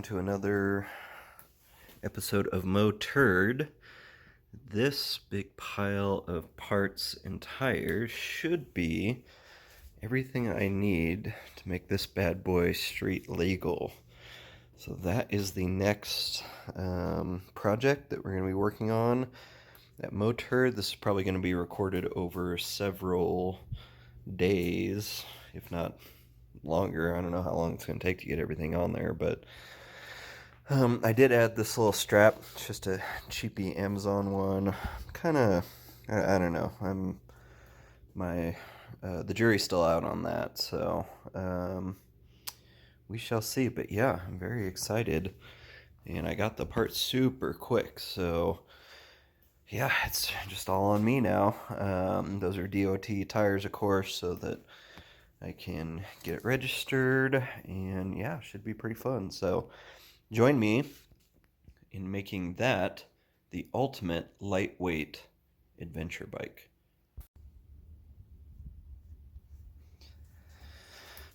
to another episode of Mo Turd. This big pile of parts and tires should be everything I need to make this bad boy street legal. So that is the next project that we're going to be working on at Mo Turd. This is probably going to be recorded over several days, if not longer. I don't know how long it's going to take to get everything on there, but I did add this little strap. It's just a cheapy Amazon one. Kind of, I don't know. The jury's still out on that, so we shall see. But yeah, I'm very excited, and I got the part super quick, so yeah, it's just all on me now. Those are DOT tires, of course, so that I can get it registered, and yeah, should be pretty fun. So join me in making that the ultimate lightweight adventure bike.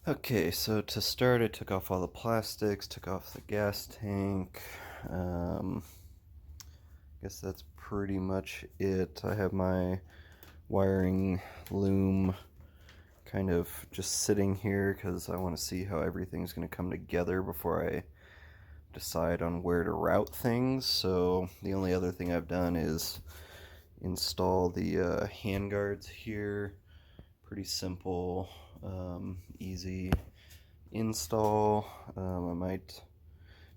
Okay, so to start, I took off all the plastics, took off the gas tank. I guess that's pretty much it. I have my wiring loom kind of just sitting here because I want to see how everything's going to come together before I decide on where to route things. So the only other thing I've done is install the hand guards here. Pretty simple, easy install. I might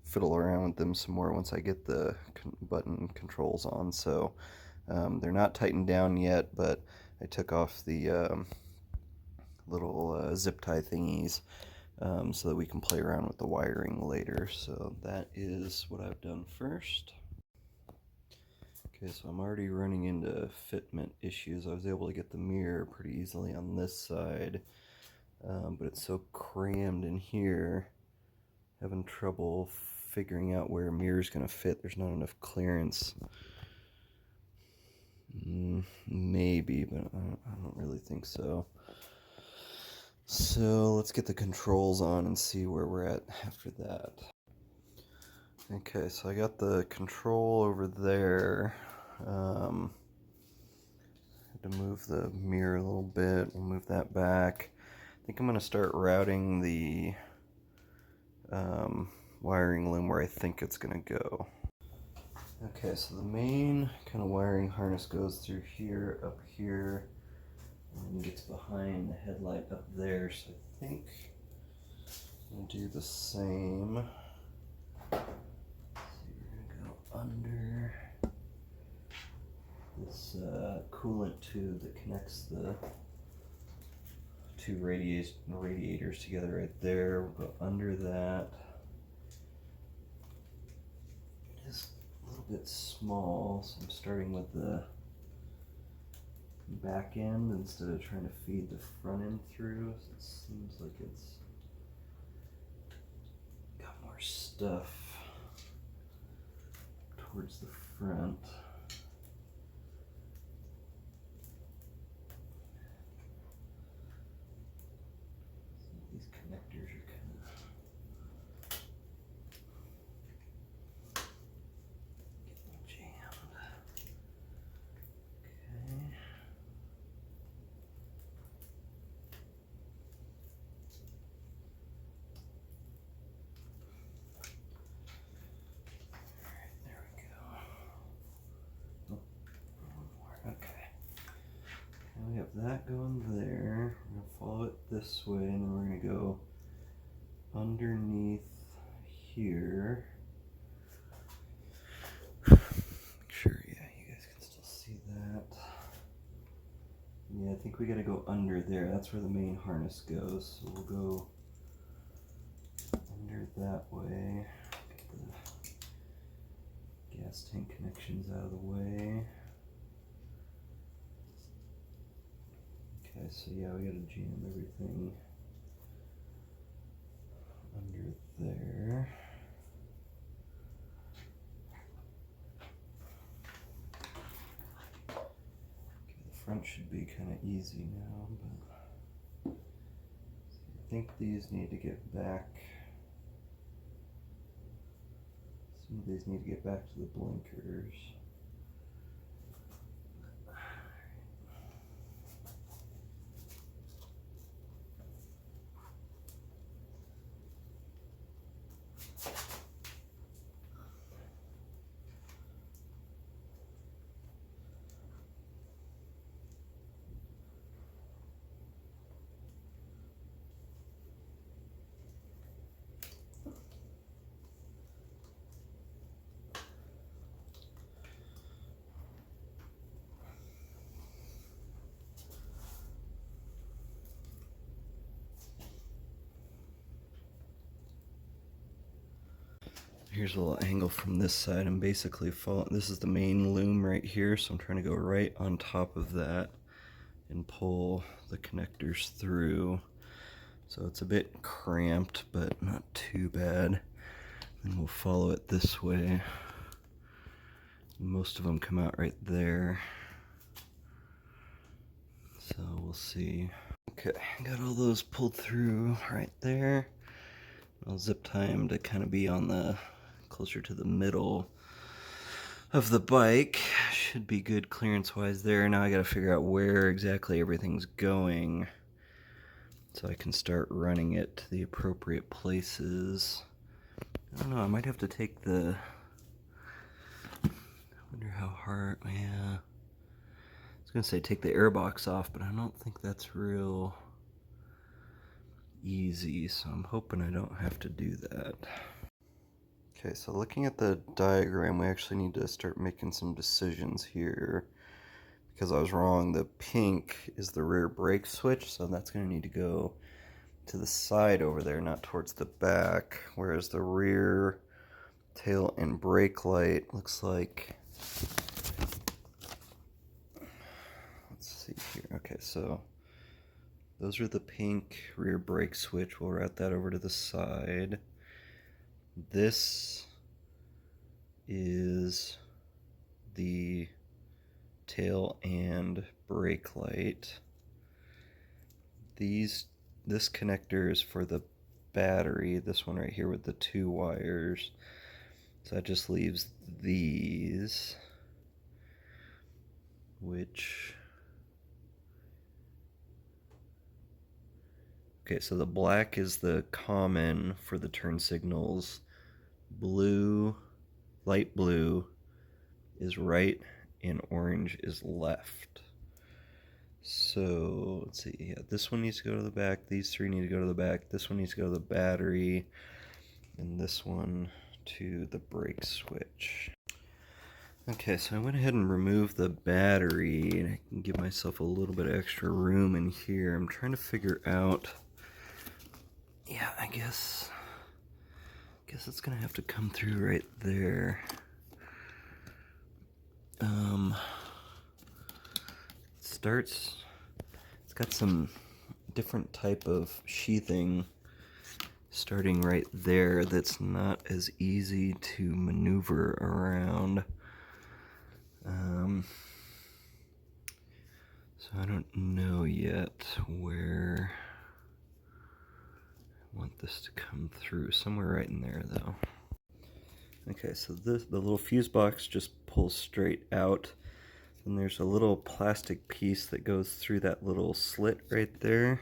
fiddle around with them some more once I get the button controls on. So they're not tightened down yet, but I took off the little zip tie thingies so that we can play around with the wiring later. So that is what I've done first. Okay, so I'm already running into fitment issues. I was able to get the mirror pretty easily on this side, but it's so crammed in here, having trouble figuring out where a mirror's going to fit. There's not enough clearance. Maybe, but I don't really think so. So let's get the controls on and see where we're at after that. Okay, so I got the control over there. Had to move the mirror a little bit. We'll move that back. I think I'm going to start routing the wiring loom where I think it's going to go. Okay, so the main kind of wiring harness goes through here, up here, and gets behind the headlight up there. So I think I'm going to do the same. So we're going to go under this coolant tube that connects the two radiators together right there. We'll go under that. It is a little bit small, so I'm starting with the back end instead of trying to feed the front end through. So it seems like it's got more stuff towards the front. These connectors are kind of getting jammed. Okay. Alright, there we go. Oh, one more. Okay. Now we have that going there. We're going to follow it this way, and then we're going to go underneath here. Sure, yeah, you guys can still see that. Yeah, I think we got to go under there. That's where the main harness goes. So we'll go under that way. Get the gas tank connections out of the way. Okay, so yeah, we gotta jam everything under there. Okay, the front should be kind of easy now, but I think these need to get back Some of these need to get back to the blinkers. Here's a little angle from this side. I'm basically following, this is the main loom right here, so I'm trying to go right on top of that and pull the connectors through. So it's a bit cramped, but not too bad. And we'll follow it this way. Most of them come out right there. So we'll see. Okay, got all those pulled through right there. I'll zip tie them to kind of be on the closer to the middle of the bike. Should be good clearance wise there. Now I gotta figure out where exactly everything's going so I can start running it to the appropriate places. I don't know, I might have to take the, I wonder how hard, yeah. I was gonna say take the air box off, but I don't think that's real easy, so I'm hoping I don't have to do that. Okay, so looking at the diagram, we actually need to start making some decisions here because I was wrong. The pink is the rear brake switch, so that's going to need to go to the side over there, not towards the back, whereas the rear tail and brake light looks like, let's see here. Okay, so those are the pink rear brake switch. We'll route that over to the side. This is the tail and brake light. This connector is for the battery, this one right here with the 2 wires. So that just leaves these, which, okay, so the black is the common for the turn signals. Blue, light blue is right and orange is left. So let's see, yeah, this one needs to go to the back, these 3 need to go to the back, this one needs to go to the battery, and this one to the brake switch. Okay, so I went ahead and removed the battery, and I can give myself a little bit of extra room in here. I'm trying to figure out, yeah, I guess it's gonna have to come through right there. It's got some different type of sheathing starting right there that's not as easy to maneuver around. So I don't know yet where I want this to come through. Somewhere right in there though. Okay, so the little fuse box just pulls straight out. And there's a little plastic piece that goes through that little slit right there.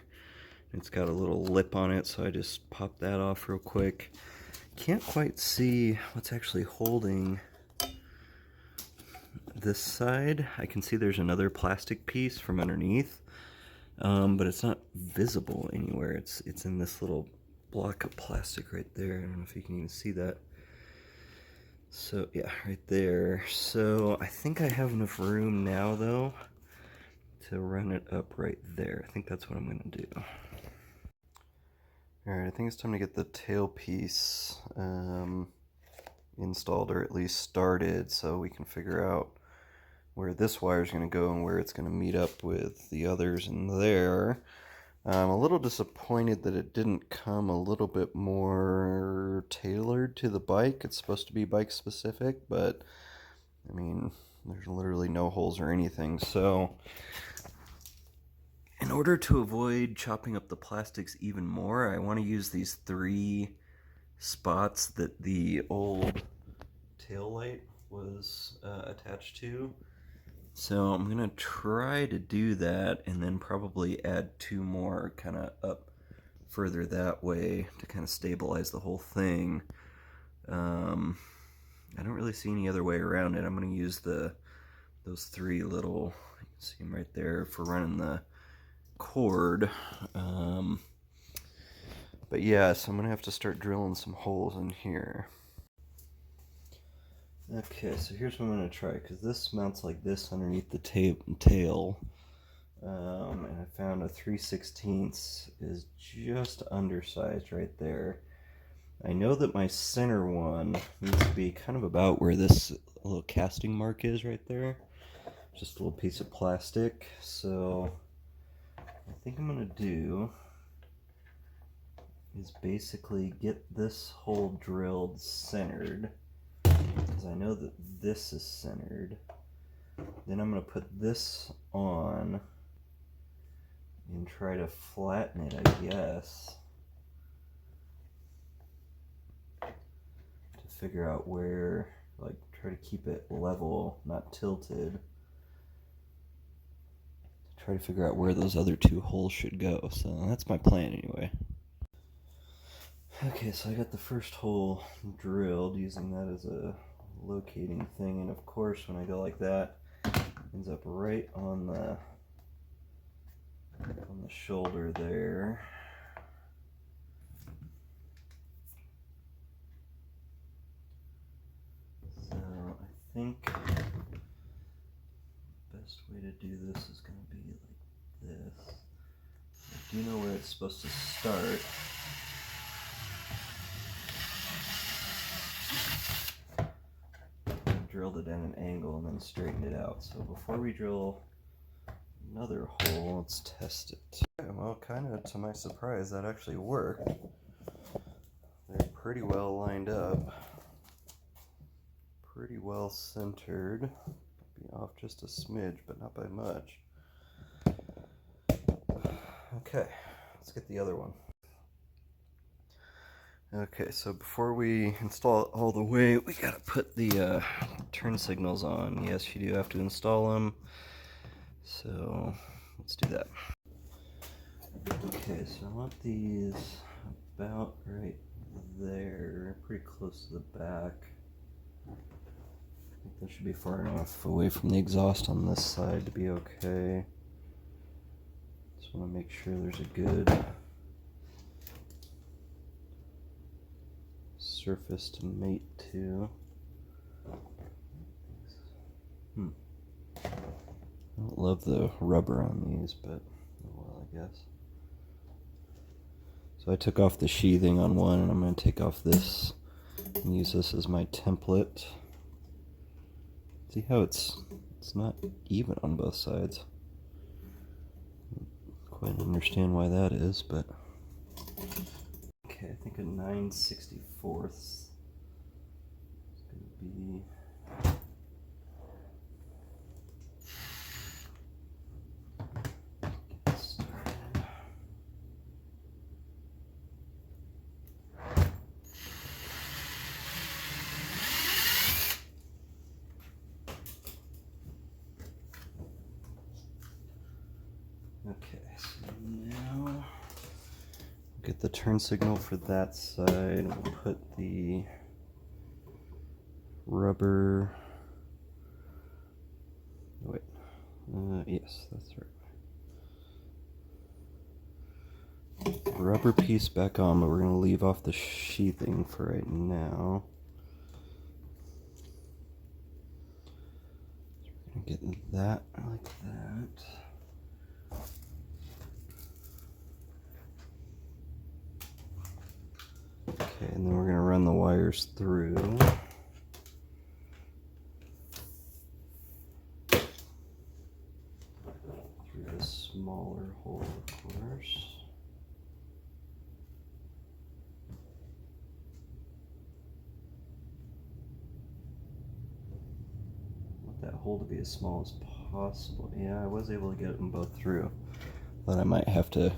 It's got a little lip on it, so I just popped that off real quick. Can't quite see what's actually holding this side. I can see there's another plastic piece from underneath, but it's not visible anywhere. It's in this little block of plastic right there. I don't know if you can even see that. So yeah, right there. So I think I have enough room now though to run it up right there. I think that's what I'm gonna do. Alright, I think it's time to get the tailpiece installed, or at least started, so we can figure out where this wire is going to go and where it's going to meet up with the others in there. I'm a little disappointed that it didn't come a little bit more tailored to the bike. It's supposed to be bike specific, but I mean, there's literally no holes or anything. So in order to avoid chopping up the plastics even more, I want to use these 3 spots that the old tail light was attached to. So I'm gonna try to do that and then probably add 2 more kind of up further that way to kind of stabilize the whole thing. I don't really see any other way around it. I'm gonna use those 3 little, you can see them right there for running the cord. But yeah, so I'm gonna have to start drilling some holes in here. Okay, so here's what I'm going to try, because this mounts like this underneath the tail, and I found a 3/16 is just undersized right there. I know that my center one needs to be kind of about where this little casting mark is right there, just a little piece of plastic. So I think I'm going to do is basically get this hole drilled centered, because I know that this is centered. Then I'm going to put this on and try to flatten it, I guess, to figure out where, like, try to keep it level, not tilted. Try to figure out where those other 2 holes should go. So that's my plan anyway. Okay, so I got the first hole drilled using that as a locating thing, and of course when I go like that, it ends up right on the shoulder there. So I think the best way to do this is going to be like this. I do know where it's supposed to start. I drilled it at an angle and then straightened it out. So before we drill another hole, let's test it. Okay, well, kind of to my surprise, that actually worked. They're pretty well lined up, pretty well centered. Be off just a smidge, but not by much. Okay, let's get the other one. Okay, so before we install it all the way, we gotta put the turn signals on. Yes, you do have to install them. So let's do that. Okay, so I want these about right there, pretty close to the back. I think that should be far enough away from the exhaust on this side to be okay. Just want to make sure there's a good surface to mate to. I don't love the rubber on these, but oh well, I guess. So I took off the sheathing on one, and I'm going to take off this and use this as my template. See how it's not even on both sides. Don't quite understand why that is, but okay, I think a 9/64 is going to be okay, so now get the turn signal for that side. We'll put the rubber. Oh, wait. Yes, that's right. Rubber piece back on, but we're going to leave off the sheathing for right now. So we're going to get that like that. Okay, and then we're going to run the wires through. Through the smaller hole, of course. I want that hole to be as small as possible. Yeah, I was able to get them both through. But I might have to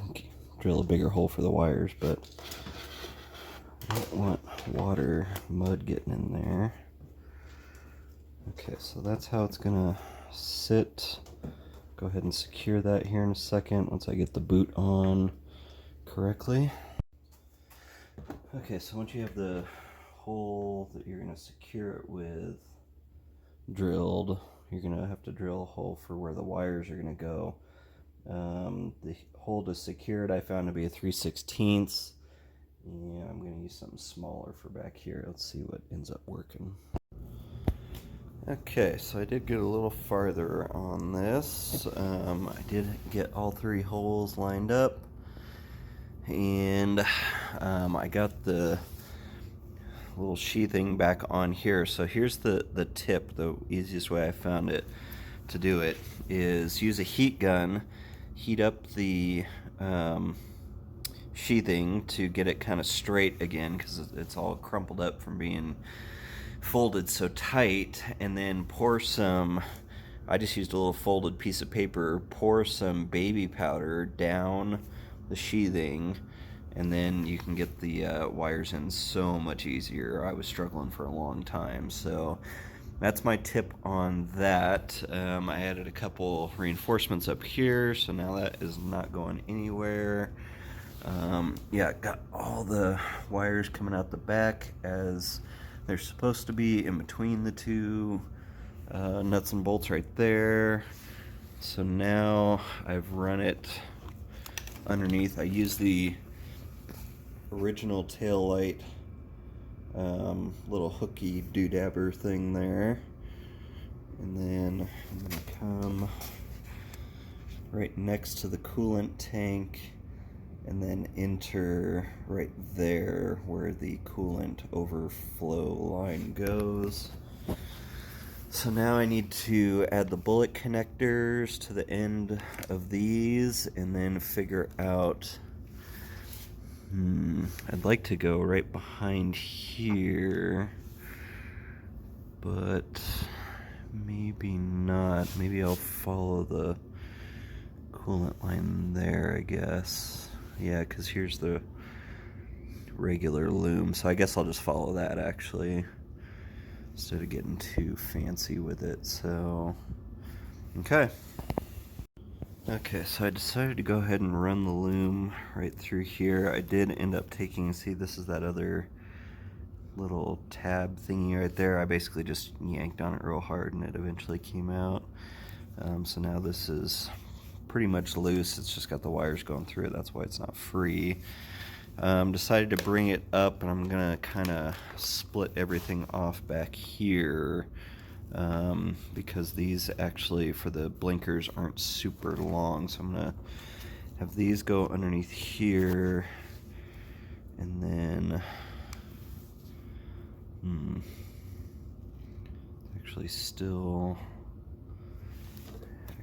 drill a bigger hole for the wires, but I don't want water, mud getting in there. Okay, so that's how it's gonna sit. Go ahead and secure that here in a second once I get the boot on correctly. Okay, so once you have the hole that you're gonna secure it with drilled, you're gonna have to drill a hole for where the wires are gonna go. The hole to secure it I found to be a 3/16. Yeah, I'm gonna use something smaller for back here. Let's see what ends up working. Okay, so I did get a little farther on this. I did get all 3 holes lined up, and I got the little sheathing back on here. So here's the tip. The easiest way I found it to do it is use a heat gun, heat up the sheathing to get it kind of straight again, because it's all crumpled up from being folded so tight, and then pour some, I just used a little folded piece of paper, pour some baby powder down the sheathing, and then you can get the wires in so much easier. I was struggling for a long time, so that's my tip on that. I added a couple reinforcements up here, so now that is not going anywhere. Yeah, got all the wires coming out the back as they're supposed to be, in between the 2 nuts and bolts right there. So now I've run it underneath. I use the original tail light little hooky doodabber thing there, and then I'm gonna come right next to the coolant tank and then enter right there where the coolant overflow line goes. So now I need to add the bullet connectors to the end of these and then figure out, I'd like to go right behind here, but maybe not. Maybe I'll follow the coolant line there, I guess. Yeah, because here's the regular loom, so I guess I'll just follow that actually, instead of getting too fancy with it. So, okay, so I decided to go ahead and run the loom right through here. I did end up taking, see, this is that other little tab thingy right there. I basically just yanked on it real hard and it eventually came out. So now this is pretty much loose. It's just got the wires going through it. That's why it's not free. Decided to bring it up, and I'm gonna kind of split everything off back here, because these actually for the blinkers aren't super long, so I'm gonna have these go underneath here, and then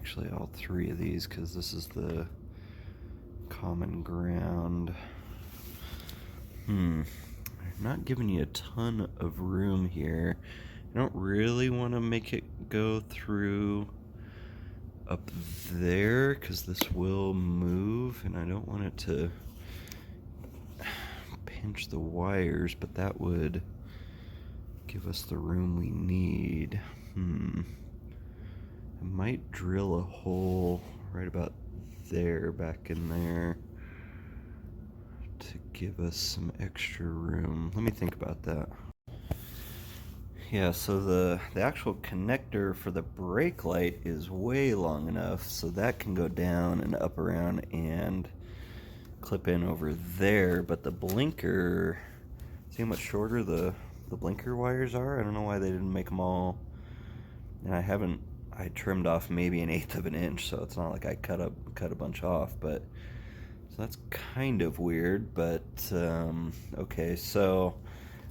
actually all 3 of these, because this is the common ground. They're not giving you a ton of room here. I don't really want to make it go through up there, because this will move, and I don't want it to pinch the wires, but that would give us the room we need. I might drill a hole right about there, back in there, to give us some extra room. Let me think about that. Yeah, so the actual connector for the brake light is way long enough, so that can go down and up around and clip in over there, but the blinker, see how much shorter the blinker wires are? I don't know why they didn't make them all, and I trimmed off maybe 1/8 of an inch, so it's not like I cut a bunch off, but so that's kind of weird. But okay, so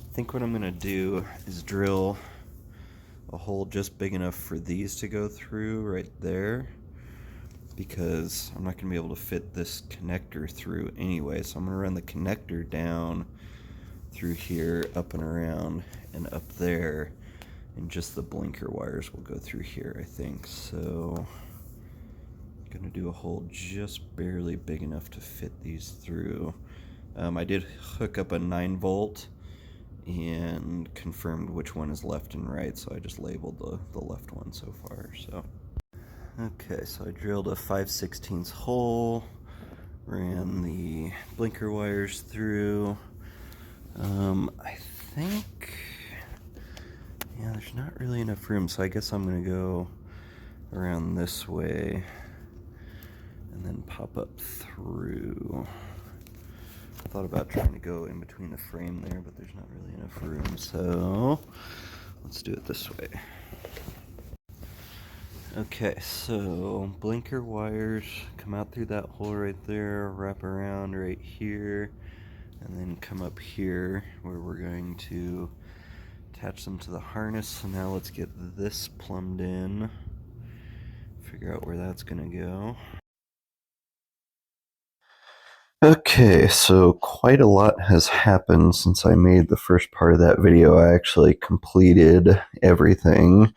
I think what I'm gonna do is drill a hole just big enough for these to go through right there, because I'm not gonna be able to fit this connector through anyway, so I'm gonna run the connector down through here, up and around and up there, and just the blinker wires will go through here, I think. So I'm gonna do a hole just barely big enough to fit these through. I did hook up a 9-volt and confirmed which one is left and right, so I just labeled the left one so far. So okay, so I drilled a 5/16 hole, ran the blinker wires through. I think, yeah, there's not really enough room, so I guess I'm gonna go around this way and then pop up through. I thought about trying to go in between the frame there, but there's not really enough room, so let's do it this way. Okay, so blinker wires come out through that hole right there, wrap around right here, and then come up here where we're going to attach them to the harness. So now let's get this plumbed in, figure out where that's gonna go. Okay, so quite a lot has happened since I made the first part of that video. I actually completed everything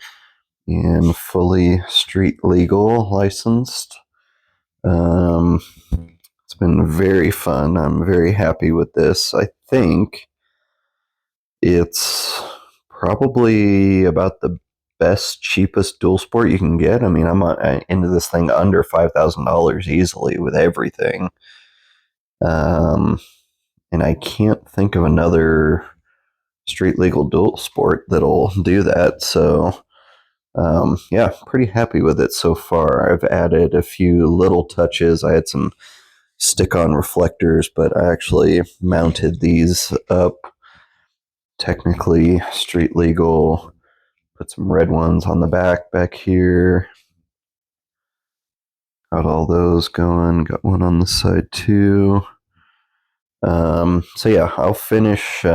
and fully street legal licensed. It's been very fun. I'm very happy with this. I think it's probably about the best, cheapest dual sport you can get. I mean, I'm into this thing under $5,000 easily with everything. And I can't think of another street legal dual sport that'll do that. So, yeah, pretty happy with it so far. I've added a few little touches. I had some stick-on reflectors, but I actually mounted these up. Technically street legal. Put some red ones on the back here. Got all those going. Got one on the side too. So yeah, I'll finish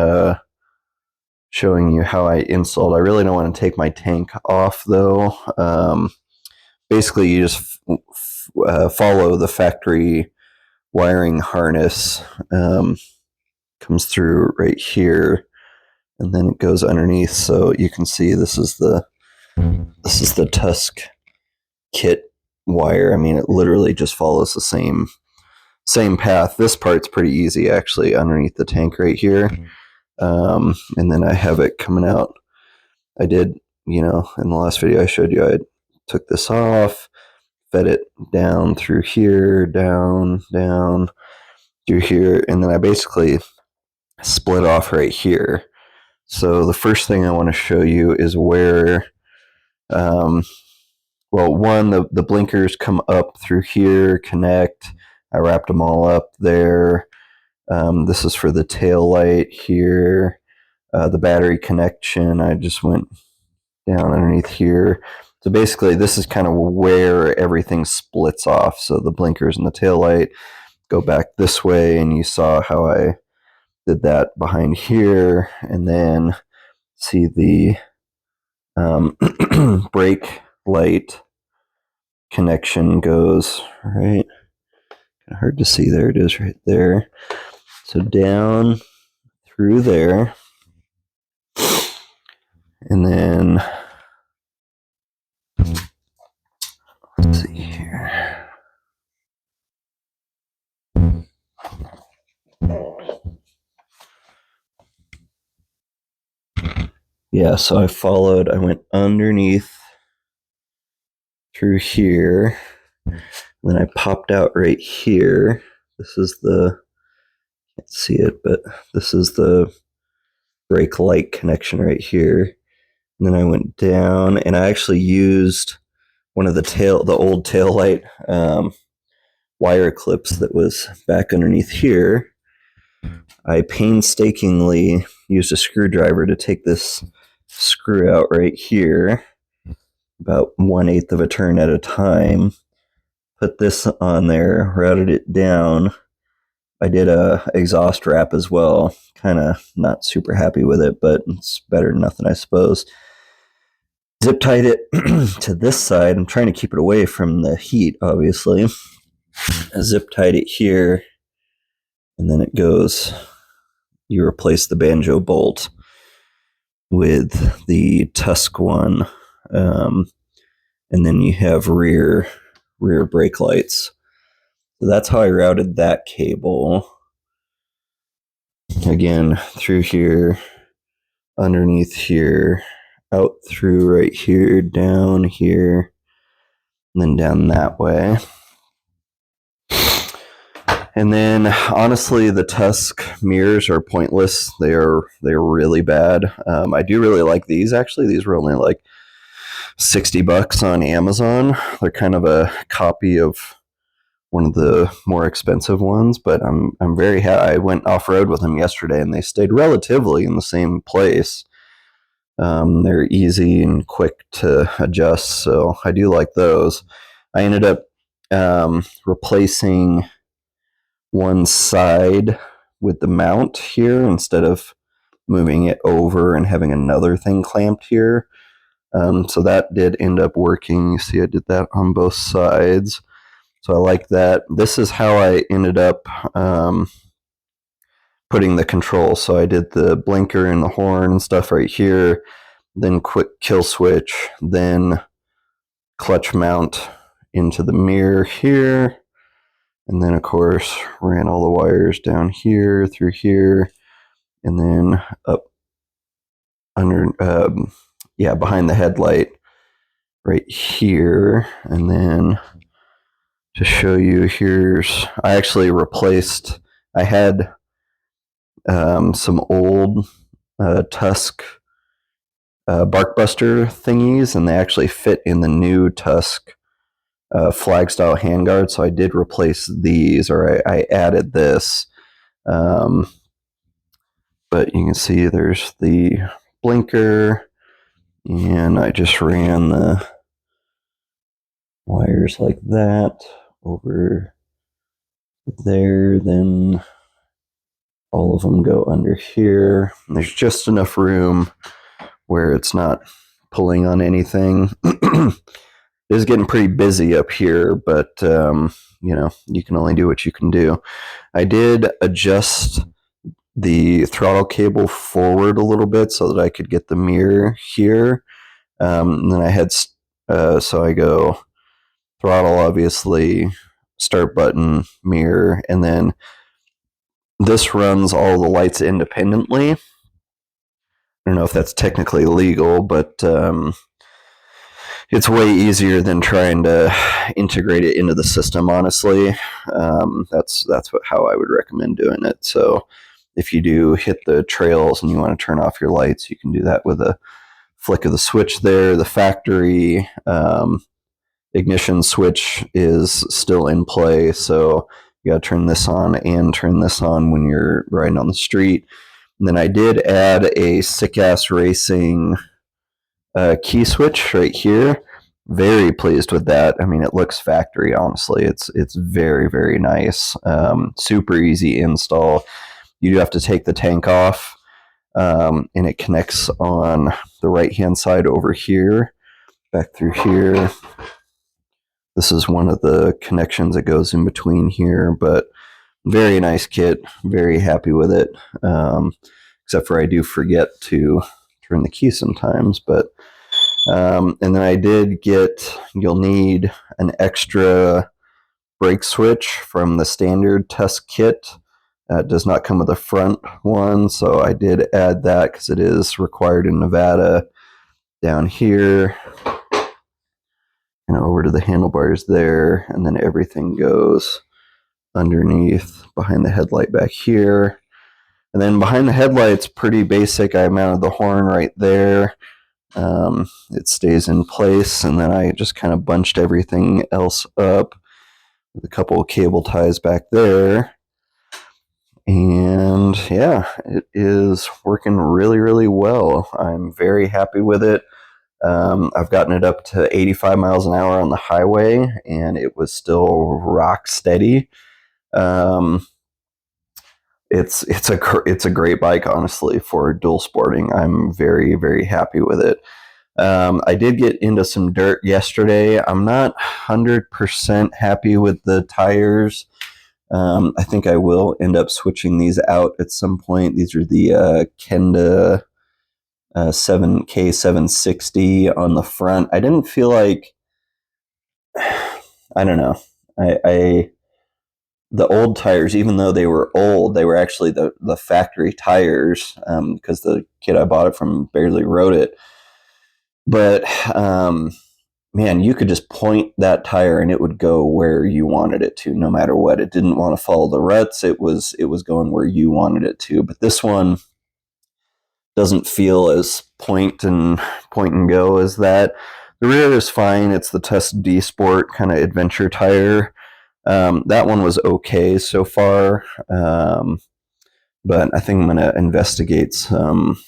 showing you how I installed. I really don't want to take my tank off though. Basically, you just follow the factory wiring harness. Comes through right here, and then it goes underneath. So you can see this is the Tusk Kit wire. I mean, it literally just follows the same path. This part's pretty easy actually, underneath the tank right here. And then I have it coming out. I did, in the last video I showed you, I took this off, fed it down through here, down through here, and then I basically split off right here. So the first thing I want to show you is where, well, one, the blinkers come up through here, connect. I wrapped them all up there. This is for the tail light here. The battery connection, I just went down underneath here. So basically, this is kind of where everything splits off. So the blinkers and the tail light go back this way, and you saw how I did that behind here. And then see the brake light connection goes right. Kind of hard to see. There it is right there. So down through there. And then let's see here. Yeah, so I went underneath through here. And then I popped out right here. This is can't see it, but this is the brake light connection right here. And then I went down, and I actually used one of the old tail light wire clips that was back underneath here. I painstakingly used a screwdriver to take this screw out right here, about 1/8 of a turn at a time. Put this on there, routed it down. I did a exhaust wrap as well. Kind of not super happy with it, but it's better than nothing, I suppose. Zip tied it to this side. I'm trying to keep it away from the heat, obviously. I zip tied it here, and then it goes. You replace the banjo bolt with the Tusk one, and then you have rear brake lights. So that's how I routed that cable. Again, through here, underneath here, out through right here, down here, and then down that way. And then honestly, the Tusk mirrors are pointless. They're really bad. I do really like these actually. These were only like $60 on Amazon. They're kind of a copy of one of the more expensive ones, but I'm very happy. I went off road with them yesterday, and they stayed relatively in the same place. They're easy and quick to adjust, so I do like those. I ended up replacing one side with the mount here instead of moving it over and having another thing clamped here. So that did end up working. You see, I did that on both sides. So I like that. This is how I ended up putting the control. So I did the blinker and the horn and stuff right here, then quick kill switch, then clutch mount into the mirror here, and then of course ran all the wires down here through here, and then up under, behind the headlight right here. And then to show you, I actually replaced, I had some old Tusk Barkbuster thingies, and they actually fit in the new Tusk flag style handguard. So I did replace these, or I added this. But you can see there's the blinker, and I just ran the wires like that over there. Then all of them go under here. And there's just enough room where it's not pulling on anything. It is getting pretty busy up here, but you can only do what you can do. I did adjust the throttle cable forward a little bit so that I could get the mirror here. And then I had, so I go throttle, obviously, start button, mirror, and then this runs all the lights independently. I don't know if that's technically legal, but it's way easier than trying to integrate it into the system, honestly. That's how I would recommend doing it. So if you do hit the trails and you want to turn off your lights, you can do that with a flick of the switch there. The factory ignition switch is still in play, so you got to turn this on and turn this on when you're riding on the street. And then I did add a Sick Ass Racing key switch right here. Very pleased with that. I mean, it looks factory, honestly. It's very, very nice. Super easy install. You do have to take the tank off, and it connects on the right-hand side over here, back through here. This is one of the connections that goes in between here, but very nice kit. Very happy with it. Except for I do forget to turn the key sometimes, but and then I did get, you'll need an extra brake switch from the standard Tusk kit. It does not come with a front one, so I did add that because it is required in Nevada. Down here, and over to the handlebars there, and then everything goes underneath behind the headlight back here. And then behind the headlight's pretty basic. I mounted the horn right there. It stays in place, and then I just kind of bunched everything else up with a couple of cable ties back there. And yeah, it is working really, really well. I'm very happy with it. I've gotten it up to 85 miles an hour on the highway, and it was still rock steady. It's a great bike, honestly, for dual sporting. I'm very, very happy with it. I did get into some dirt yesterday. I'm not 100% happy with the tires. I think I will end up switching these out at some point. These are the Kenda 7K760 on the front. I didn't feel like, I don't know. the old tires, even though they were old, they were actually the factory tires, because the kid I bought it from barely rode it. But man, you could just point that tire and it would go where you wanted it to, no matter what. It didn't want to follow the ruts. It was going where you wanted it to. But this one doesn't feel as point and go as that. The rear is fine. It's the Tusk D Sport kind of adventure tire. That one was okay so far, but I think I'm going to investigate some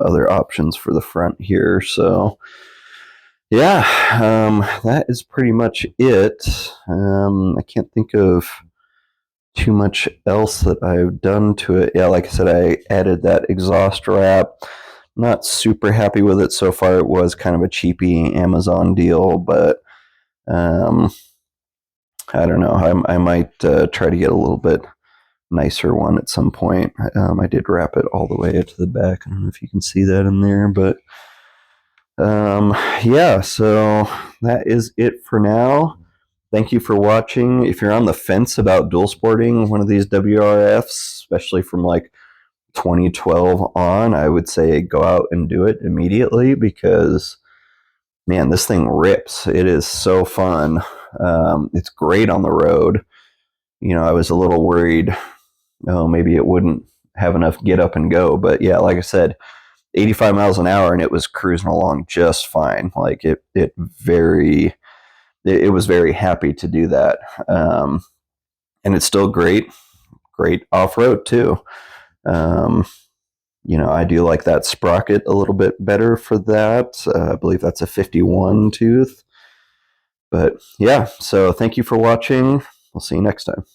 other options for the front here. So yeah, that is pretty much it. I can't think of too much else that I've done to it. Yeah, like I said, I added that exhaust wrap. Not super happy with it so far. It was kind of a cheapy Amazon deal, but I don't know. I might try to get a little bit nicer one at some point. I did wrap it all the way to the back. I don't know if you can see that in there, but yeah, so that is it for now. Thank you for watching. If you're on the fence about dual sporting one of these WRFs, especially from like 2012 on, I would say go out and do it immediately because, man, this thing rips. It is so fun. It's great on the road. I was a little worried, oh, maybe it wouldn't have enough get up and go. But yeah, like I said, 85 miles an hour and it was cruising along just fine. Like it was very happy to do that. And it's still great off road too. Um, I do like that sprocket a little bit better for that. I believe that's a 51 tooth. But yeah, so thank you for watching. We'll see you next time.